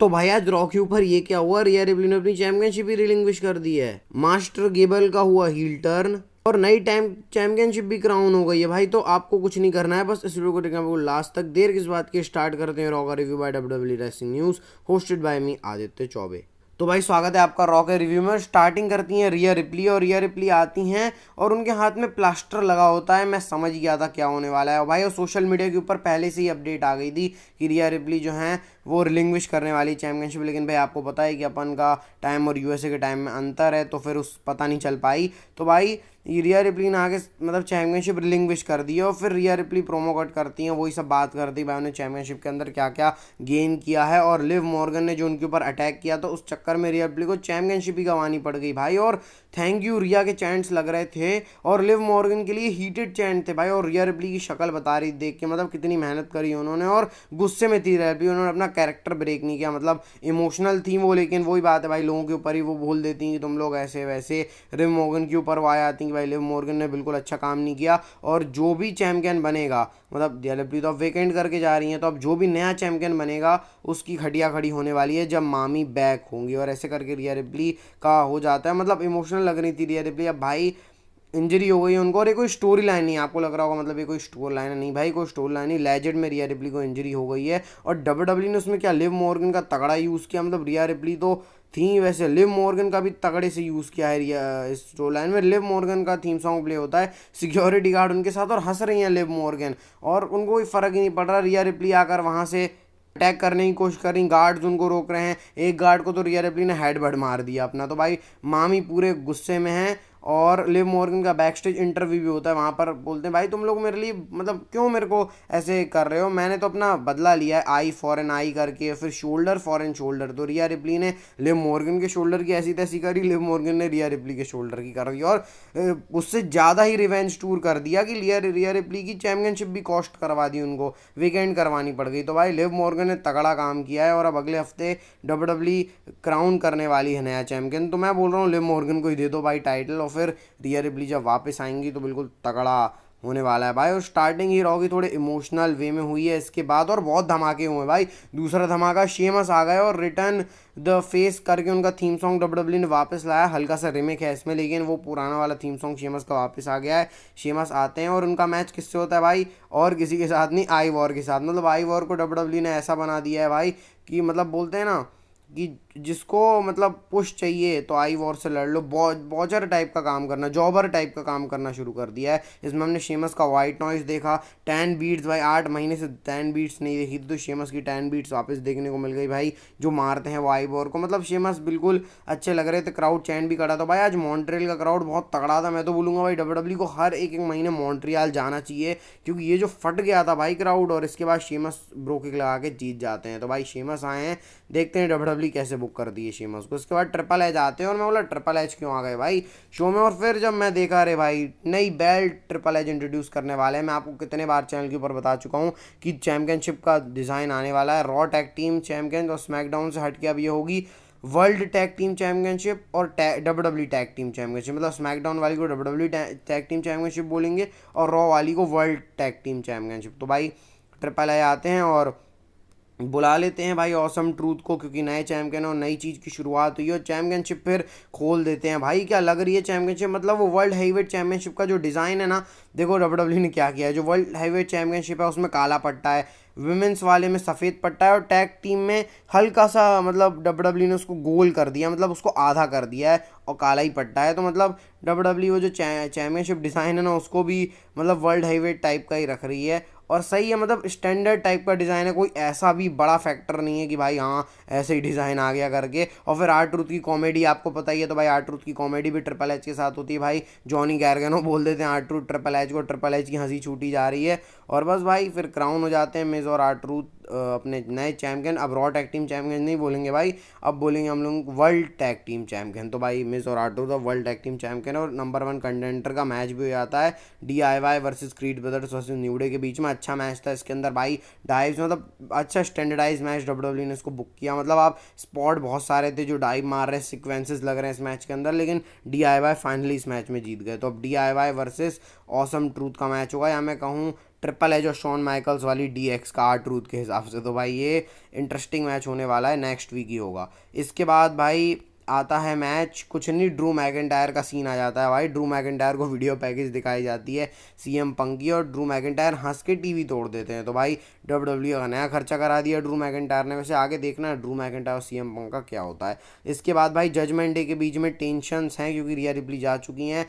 तो भाई आज रॉ के ऊपर ये क्या हुआ, रिया रिप्ली ने अपनी चैंपियनशिप ही रिलिंग्विश कर दी है। मास्टर गेबल का हुआ हील टर्न और नई टाइम चैंपियनशिप भी क्राउन हो गई है भाई। तो आपको कुछ नहीं करना है, बस इस वीडियो को देखना बिल्कुल लास्ट तक। देर किस बात की, स्टार्ट करते हैं रॉ का review by WWE wrestling news, hosted by me Aditya Choubey. तो भाई स्वागत है आपका रॉ के रिव्यू में। स्टार्टिंग करती हैं रिया रिप्ली, और रिया रिप्ली आती हैं और उनके हाथ में प्लास्टर लगा होता है। मैं समझ गया था क्या होने वाला है। और भाई और सोशल मीडिया के ऊपर पहले से ही अपडेट आ गई थी कि रिया रिप्ली जो है वो रिलिंग्विश करने वाली चैंपियनशिप। लेकिन भाई आपको पता है कि अपन का टाइम और यूएसए के टाइम में अंतर है, तो फिर उस पता नहीं चल पाई। तो भाई रिया रिप्ली ने आगे मतलब चैंपियनशिप रिलिंग्विश कर दी है, और फिर रिया रिप्ली प्रोमो कट करती हैं, वही सब बात करती है भाई उन्होंने चैंपियनशिप के अंदर क्या क्या गेन किया है। और लिव मॉर्गन ने जो उनके ऊपर अटैक किया, तो उस चक्कर में रिया रिप्ली को चैंपियनशिप ही गंवानी पड़ गई भाई। और थैंक यू रिया के चैंट्स लग रहे थे, और लिव मॉर्गन के लिए हीटेड चैंट थे भाई। और रिया रिप्ली की शक्ल बता रही देख के मतलब कितनी मेहनत करी उन्होंने, और गुस्से में थी रिया रिप्ली। उन्होंने अपना कैरेक्टर ब्रेक नहीं किया, मतलब इमोशनल थी वो। लेकिन वही बात है भाई, लोगों के ऊपर ही वो बोल देती हैं कि तुम लोग ऐसे वैसे। लिव मॉर्गन के ऊपर वो आ जाती हैं कि भाई लिव मॉर्गन ने बिल्कुल अच्छा काम नहीं किया, और जो भी चैंपियन बनेगा, मतलब रिया रिप्ली तो अब वेकेंट करके जा रही हैं, तो अब जो भी नया चैंपियन बनेगा उसकी खटिया खड़ी होने वाली है जब मामी बैक होंगी। और ऐसे करके रिया रिप्ली का हो जाता है, मतलब इमोशनल लग रही थी रिया रिप्ली। अब भाई इंजरी हो गई है उनको, और ये कोई स्टोरी लाइन नहीं है। आपको लग रहा होगा मतलब ये कोई स्टोरी लाइन है, नहीं भाई कोई स्टोरी लाइन नहीं। लेजेंड में रिया रिप्ली को इंजरी हो गई है, और डब्ल्यूडब्ल्यूई ने उसमें क्या लिव मॉर्गन का तगड़ा यूज़ किया। मतलब रिया रिप्ली तो थी वैसे, लिव मॉर्गन का भी तगड़े से यूज़ किया है रिया इस स्टोरी लाइन में। लिव मॉर्गन का थीम सॉन्ग प्ले होता है, सिक्योरिटी गार्ड उनके साथ, और हंस रही हैं लिव मॉर्गन, और उनको कोई फ़र्क ही नहीं पड़ रहा। रिया रिप्ली आकर वहाँ से अटैक करने की कोशिश कर रही, गार्ड्स उनको रोक रहे हैं। एक गार्ड को तो रिया रिप्ली ने हेडबट मार दिया अपना। तो भाई मामी पूरे गुस्से में है। और लिव मॉर्गन का बैक स्टेज इंटरव्यू भी होता है, वहाँ पर बोलते हैं भाई तुम लोग मेरे लिए मतलब क्यों मेरे को ऐसे कर रहे हो, मैंने तो अपना बदला लिया है, आई फॉर एन आई करके, फिर शोल्डर फॉर एन शोल्डर। तो रिया रिप्ली ने लिव मॉर्गन के शोल्डर की ऐसी तैसी करी, लिव मॉर्गन ने रिया रिप्ली के शोल्डर की कर दी, और उससे ज़्यादा ही रिवेंज टूर कर दिया कि रिया रिप्ली की चैंपियनशिप भी कॉस्ट करवा दी, उनको वीकेंड करवानी पड़ गई। तो भाई लिव मॉर्गन ने तगड़ा काम किया है, और अब अगले हफ्ते डब्ल्यूडब्ल्यूई क्राउन करने वाली है नया चैंपियन। तो मैं बोल रहा हूँ लिव मॉर्गन को ही दे दो भाई टाइटल, और फिर रिया रिप्ली जब वापस आएंगी तो बिल्कुल तगड़ा होने वाला है भाई। और स्टार्टिंग ही रॉ की थोड़े इमोशनल वे में हुई है इसके बाद, और बहुत धमाके हुए भाई। दूसरा धमाका शेमस आ गए, और रिटर्न द फेस करके उनका थीम सॉन्ग डब्ल्यूडब्ल्यूई ने वापस लाया। हल्का सा रिमेक है इसमें, लेकिन वो पुराना वाला थीम सॉन्ग शेमस का वापस आ गया है। शेमस आते हैं, और उनका मैच किससे होता है भाई, और किसी के साथ नहीं, आई वॉर के साथ। मतलब आई वॉर को डब्ल्यूडब्ल्यूई ने ऐसा बना दिया है भाई कि मतलब बोलते हैं ना कि जिसको मतलब पुश चाहिए तो आई वॉर से लड़ लो। बॉजर टाइप का काम करना, जॉबर टाइप का काम करना शुरू कर दिया है। इसमें हमने शेमस का वाइट नॉइस देखा, 10 बीट्स भाई, 8 महीने से 10 बीट्स नहीं देखी थी, तो शेमस की 10 बीट्स वापस देखने को मिल गई भाई, जो मारते हैं वो आई वॉर को। मतलब शेमस बिल्कुल अच्छे लग रहे थे, क्राउड चैंट भी करा था भाई। आज मॉन्ट्रियल का क्राउड बहुत तगड़ा था। मैं तो बोलूँगा भाई डब्ल्यूडब्ल्यूई को हर एक महीने मॉन्ट्रियल जाना चाहिए, क्योंकि ये जो फट गया था भाई क्राउड, और इसके बाद शेमस ब्रो किक लगा के जीत जाते हैं। तो भाई शेमस आए हैं, देखते हैं डब्ल्यूडब्ल्यूई कैसे बुक कर दिए शेमस को। उसके बाद ट्रिपल एच आते हैं, और मैं बोला ट्रिपल एच क्यों आ गए भाई शो में। और फिर जब मैं देखा रे भाई नई बेल्ट ट्रिपल एच इंट्रोड्यूस करने वाले हैं। मैं आपको कितने बार चैनल के ऊपर बता चुका हूँ कि चैंपियनशिप का डिज़ाइन आने वाला है। रॉ टैग टीम चैंपियन, और स्मैकडाउन से हट के अब ये होगी वर्ल्ड टैग टीम चैंपियनशिप और डब्ल्यूडब्ल्यूई टैग टीम चैंपियनशिप। मतलब स्मैकडाउन वाली को डब्ल्यूडब्ल्यूई टैग टीम चैंपियनशिप बोलेंगे, और रॉ वाली को वर्ल्ड टैग टीम चैंपियनशिप। तो भाई ट्रिपल एच आते हैं और बुला लेते हैं भाई ऑसम ट्रूथ को, क्योंकि नए चैंपियन और नई चीज़ की शुरुआत हुई है, और चैंपियनशिप फिर खोल देते हैं भाई। क्या लग रही है चैंपियनशिप, मतलब वो वर्ल्ड हैवीवेट चैंपियनशिप का जो डिज़ाइन है ना, देखो डब्ल्यूडब्ल्यूई ने क्या किया है। जो वर्ल्ड हैवीवेट चैंपियनशिप है उसमें काला पट्टा है, विमेंस वाले में सफ़ेद पट्टा है, और टैग टीम में हल्का सा मतलब डब्ल्यूडब्ल्यूई ने उसको गोल कर दिया, मतलब उसको आधा कर दिया है, और काला ही पट्टा है। तो मतलब डब्ल्यूडब्ल्यूई वो जो चैंपियनशिप डिज़ाइन है ना, उसको भी मतलब वर्ल्ड हैवीवेट टाइप का ही रख रही है, और सही है। मतलब स्टैंडर्ड टाइप का डिज़ाइन है, कोई ऐसा भी बड़ा फैक्टर नहीं है कि भाई हाँ ऐसे ही डिज़ाइन आ गया करके। और फिर आर ट्रूथ की कॉमेडी आपको पता ही है, तो भाई आर ट्रूथ की कॉमेडी भी ट्रिपल एच के साथ होती है भाई। जॉनी गैरगनो बोल देते हैं आर ट्रूथ ट्रिपल एच को, ट्रिपल एच की हंसी छूटी जा रही है। और बस भाई फिर क्राउन हो जाते हैं मिज और आर ट्रूथ अपने नए चैंपियन। अब रॉ टैग टीम चैंपियन नहीं बोलेंगे भाई, अब बोलेंगे हम लोग वर्ल्ड टैग टीम चैंपियन। तो भाई मिज और R Truth world tag team champion, और नंबर 1 कंटेंटर का मैच भी हो जाता है, DIY versus Creed Brothers versus New Day के बीच में। अच्छा मैच था इसके अंदर भाई, डाइव्स मतलब अच्छा स्टैंडर्डाइज मैच डब्ल्यूडब्ल्यूई ने इसको बुक किया। मतलब आप स्पॉट बहुत सारे थे जो डाइव मार रहे हैं, सिक्वेंसेस लग रहे हैं इस मैच के अंदर, लेकिन DIY फाइनली इस मैच में जीत गए। तो अब DIY वर्सेस ऑसम ट्रूथ का मैच होगा, या मैं कहूँ ट्रिपल एज और शॉन माइकल्स वाली DX का R-Truth के हिसाब से। तो भाई ये इंटरेस्टिंग मैच होने वाला है, नेक्स्ट वीक ही होगा। इसके बाद भाई आता है मैच, कुछ नहीं, ड्रू मैकिंटायर का सीन आ जाता है भाई। ड्रू मैकिंटायर को वीडियो पैकेज दिखाई जाती है CM पंक की, और ड्रू मैकिंटायर हंस के टीवी तोड़ देते हैं। तो भाई WWE का नया खर्चा करा दिया ड्रू मैकिंटायर ने। वैसे आगे देखना है ड्रू मैकिंटायर और CM पंक का क्या होता है। इसके बाद भाई जजमेंट डे के बीच में टेंशंस हैं, क्योंकि रिया रिप्ली जा चुकी हैं।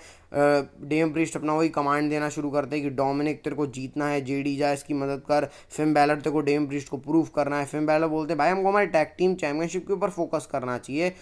डेम प्रीस्ट अपना वही कमांड देना शुरू करते हैं कि डोमिनिक तेरे को जीतना है, JD जा इसकी मदद कर, फिन बैलर तेरे को डेम प्रीस्ट को प्रूव करना है। फिन बैलर बोलते हैं भाई हमको हमारे टैग टीम चैंपियनशिप के ऊपर फोकस करना चाहिए।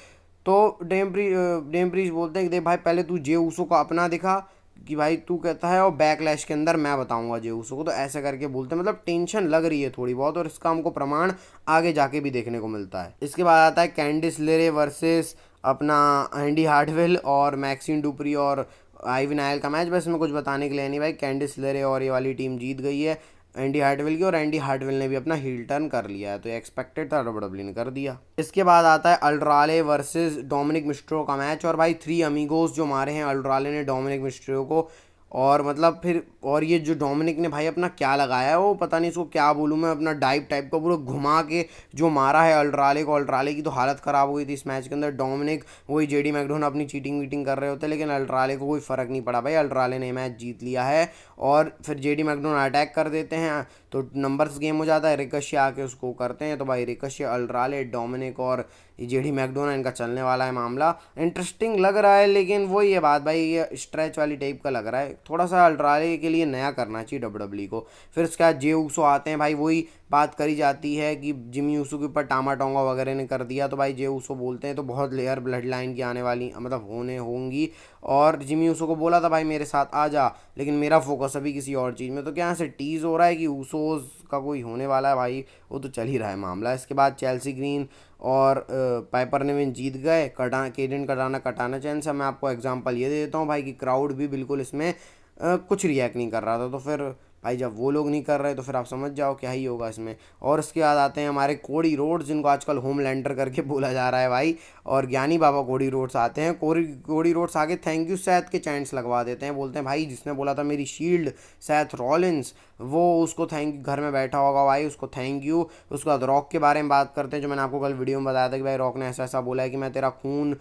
तो डेम प्रीस्ट बोलते हैं कि देख भाई पहले तू जे ऊसो को अपना दिखा कि भाई तू कहता है, और बैकलैश के अंदर मैं बताऊंगा जे ऊसो को। तो ऐसा करके बोलते हैं, मतलब टेंशन लग रही है थोड़ी बहुत, और इसका हमको प्रमाण आगे जाके भी देखने को मिलता है। इसके बाद आता है कैंडिस लेरे वर्सेस अपना एंडी हार्टवेल और मैक्सिन डुपरी और आइवी नायल का मैच। बस इसमें कुछ बताने के लिए नहीं भाई, कैंडिस लेरे और ये वाली टीम जीत गई है एंडी हार्टवेल की, और एंडी हार्टवेल ने भी अपना हील टर्न कर लिया है। तो ये एक्सपेक्टेड था, WWE ने कर दिया। इसके बाद आता है अल्ड्राले वर्सेस डोमिनिक मिस्ट्रियो का मैच, और भाई 3 अमीगोस जो मारे हैं अल्ड्राले ने डोमिनिक मिस्ट्रियो को। और मतलब फिर, और ये जो डोमिनिक ने भाई अपना क्या लगाया है, वो पता नहीं इसको क्या बोलूँ मैं, अपना डाइव टाइप का पूरा घुमा के जो मारा है अल्ड्राले को। अल्ड्राले की तो हालत ख़राब हो गई थी इस मैच के अंदर। डोमिनिक वही JD मैकडोन अपनी चीटिंग वीटिंग कर रहे होते, लेकिन अल्ड्राले को कोई फ़र्क नहीं पड़ा भाई, अल्ड्राले ने मैच जीत लिया है। और फिर JD मैकडोन अटैक कर देते हैं, तो नंबर्स गेम हो जाता है। रिकशे आके उसको करते हैं, तो भाई रिकशे, अल्ड्राले, डोमिनिक और JD मैकडोना, इनका चलने वाला है मामला। इंटरेस्टिंग लग रहा है, लेकिन वही है बात भाई, ये स्ट्रेच वाली टाइप का लग रहा है थोड़ा सा। अल्ट्राले के लिए नया करना चाहिए WWE को। फिर उसके बाद जे ऊसो आते हैं भाई, वही बात करी जाती है कि जिमी ऊसो के ऊपर टामा टोंगा वगैरह ने कर दिया। तो भाई जे ऊसो बोलते हैं तो बहुत लेयर ब्लड लाइन की आने वाली, मतलब होने होंगी। और जिमी ऊसो को बोला था भाई मेरे साथ आ जा, लेकिन मेरा फोकस अभी किसी और चीज़ में। तो क्या से टीज़ हो रहा है कि ऊसोज का कोई होने वाला है भाई, वो तो चल ही रहा है मामला। इसके बाद चेल्सी ग्रीन और पाइपर नेविन जीत गए। केडन कटाना चैन से। मैं आपको एग्जांपल ये दे देता हूँ भाई कि क्राउड भी बिल्कुल इसमें कुछ रिएक्ट नहीं कर रहा था। तो फिर भाई जब वो लोग नहीं कर रहे तो फिर आप समझ जाओ क्या ही होगा इसमें। और इसके बाद आते हैं हमारे कोडी रोड्स, जिनको आजकल होमलैंडर करके बोला जा रहा है भाई, और ज्ञानी बाबा कोडी रोड्स आते हैं। कोडी रोड्स आगे थैंक यू सैथ के चैंट्स लगवा देते हैं, बोलते हैं भाई जिसने बोला था मेरी शील्ड सैथ रॉलिंस, वो उसको थैंक, घर में बैठा होगा भाई, उसको थैंक यू। उसके बाद रॉक के बारे में बात करते हैं, जो मैंने आपको कल वीडियो में बताया था कि भाई रॉक ने ऐसा ऐसा बोला है कि मैं तेरा खून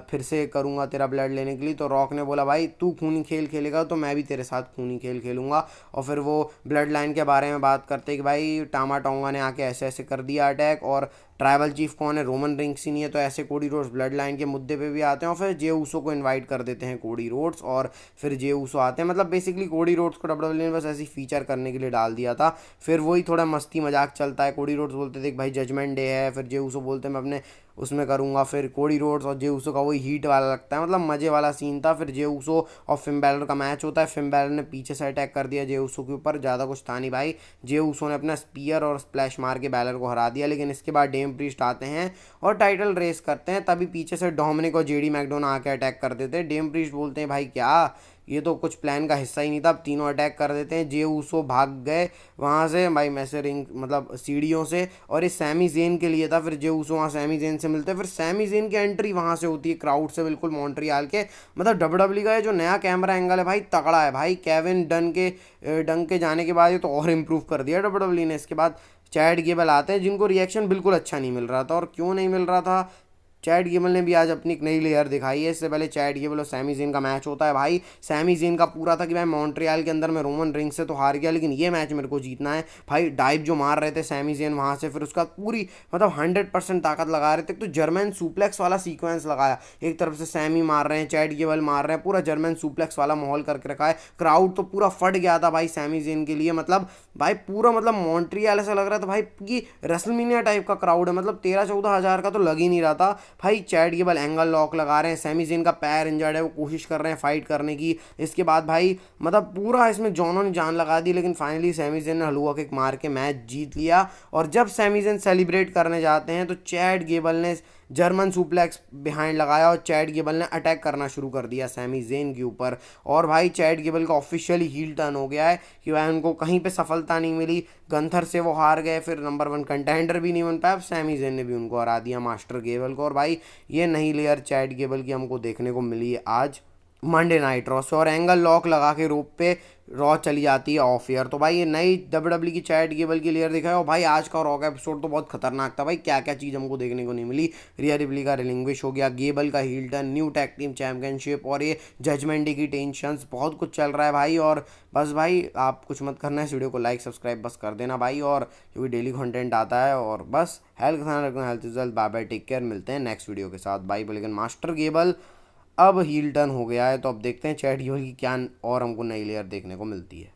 फिर से करूँगा तेरा ब्लड लेने के लिए। तो रॉक ने बोला भाई तू खूनी खेल खेलेगा तो मैं भी तेरे साथ खूनी खेल खेलूँगा। और फिर वो ब्लड लाइन के बारे में बात करते हैं कि भाई टामा टोंगा ने आके ऐसे ऐसे कर दिया अटैक, और ट्राइबल चीफ कौन है, रोमन रिंग्स ही नहीं है। तो ऐसे कोडी रोड्स ब्लड लाइन के मुद्दे पे भी आते हैं, और फिर जे ऊसो को इनवाइट कर देते हैं कोडी रोड्स, और फिर जे ऊसो आते हैं। मतलब बेसिकली कोडी रोड्स को WWE ने बस ऐसी फीचर करने के लिए डाल दिया था। फिर वही थोड़ा मस्ती मजाक चलता है। कोडी रोड्स बोलते थे भाई जजमेंट डे है, फिर जे ऊसो बोलते हैं मैं अपने उसमें करूँगा। फिर कोडी रोड्स और जे ऊसो का वही हीट वाला लगता है, मतलब मज़े वाला सीन था। फिर जे ऊसो और फिन बैलर का मैच होता है। फिन बैलर ने पीछे से अटैक कर दिया जे ऊसो के ऊपर, ज़्यादा कुछ था नहीं भाई। जे ऊसो ने अपना स्पीयर और स्प्लैश मार के बैलर को हरा दिया। लेकिन इसके बाद डेम प्रीस्ट आते हैं और टाइटल रेस करते हैं, तभी पीछे से डोमिनिक और JD मैकडोना आके अटैक कर देते हैं। डेम प्रीस्ट बोलते हैं भाई क्या, ये तो कुछ प्लान का हिस्सा ही नहीं था। अब तीनों अटैक कर देते हैं। जे ऊसो भाग गए वहाँ से भाई मैसेरिंग, मतलब सीढ़ियों से, और ये सैमी जेन के लिए था। फिर जे ऊसो वहाँ सैमी जेन से मिलते हैं। फिर सैमी जेन की एंट्री वहाँ से होती है क्राउड से, बिल्कुल मॉन्ट्रियल के। मतलब WWE का ये जो नया कैमरा एंगल है भाई तगड़ा है भाई। केविन डन के जाने के बाद ये तो और इम्प्रूव कर दिया WWE ने। इसके बाद चैड गेबल आते हैं, जिनको रिएक्शन बिल्कुल अच्छा नहीं मिल रहा था। और क्यों नहीं मिल रहा था, चैड गेबल ने भी आज अपनी एक नई लेयर दिखाई है। इससे पहले चैड गेबल और सैमी जेन का मैच होता है भाई। सैमी जेन का पूरा था कि भाई मॉन्ट्रियल के अंदर मैं रोमन रिंग्स से तो हार गया, लेकिन ये मैच मेरे को जीतना है भाई। डाइव जो मार रहे थे सैमी जेन वहाँ से, फिर उसका पूरी मतलब 100% ताकत लगा रहे थे। तो जर्मन सुप्लेक्स वाला सीक्वेंस लगाया, एक तरफ से सैमी मार रहे हैं, चैड गेबल मार रहे हैं, पूरा जर्मन सुप्लेक्स वाला माहौल करके रखा है। क्राउड तो पूरा फट गया था भाई सैमी जेन के लिए। मतलब भाई पूरा, मतलब मॉन्ट्रियल ऐसा लग रहा था भाई कि रेसलमेनिया टाइप का क्राउड है। मतलब 13-14 हज़ार का तो लग ही नहीं रहा था भाई। चैड गेबल एंगल लॉक लगा रहे हैं, सैमी जेन का पैर इंजर्ड है, वो कोशिश कर रहे हैं फाइट करने की। इसके बाद भाई मतलब पूरा इसमें जॉनो ने जान लगा दी, लेकिन फाइनली सैमी जेन ने हलवा किक मार के मैच जीत लिया। और जब सैमी जेन सेलिब्रेट करने जाते हैं तो चैड गेबल ने जर्मन सुप्लेक्स बिहाइंड लगाया और चैड गेबल ने अटैक करना शुरू कर दिया सैमी जेन के ऊपर। और भाई चैड गेबल का ऑफिशियली हील टर्न हो गया है कि भाई उनको कहीं पे सफलता नहीं मिली। गंथर से वो हार गए, फिर नंबर 1 कंटेंडर भी नहीं बन पाया। अब सैमी जेन ने भी उनको हरा दिया, मास्टर गेबल को। और भाई ये नई लेयर चैड गेबल की हमको देखने को मिली है आज। मंडे नाइट रॉ से, और एंगल लॉक लगा के रोप पे रॉ चली जाती है ऑफ ईयर। तो भाई ये नई डब्ल्यू की चैट गेबल की लेयर दिखा है। और भाई आज का रॉ का एपिसोड तो बहुत खतरनाक था भाई, क्या क्या चीज़ हमको देखने को नहीं मिली। रिया रिप्ली का रिलिंग्विश हो गया, गेबल का heel turn, new tag team championship, और ये जजमेंट डे की टेंशन, बहुत कुछ चल रहा है भाई। और बस भाई आप कुछ मत करना है, इस वीडियो को लाइक सब्सक्राइब बस कर देना भाई, और क्योंकि डेली कंटेंट आता है। और बस हेल्थ का ध्यान रखना, health is wealth, bye bye, take care, मिलते हैं नेक्स्ट वीडियो के साथ। बाय। लेकिन मास्टर गेबल अब हील टर्न हो गया है, तो अब देखते हैं चैट गेबल की क्या और हमको नई लेयर देखने को मिलती है।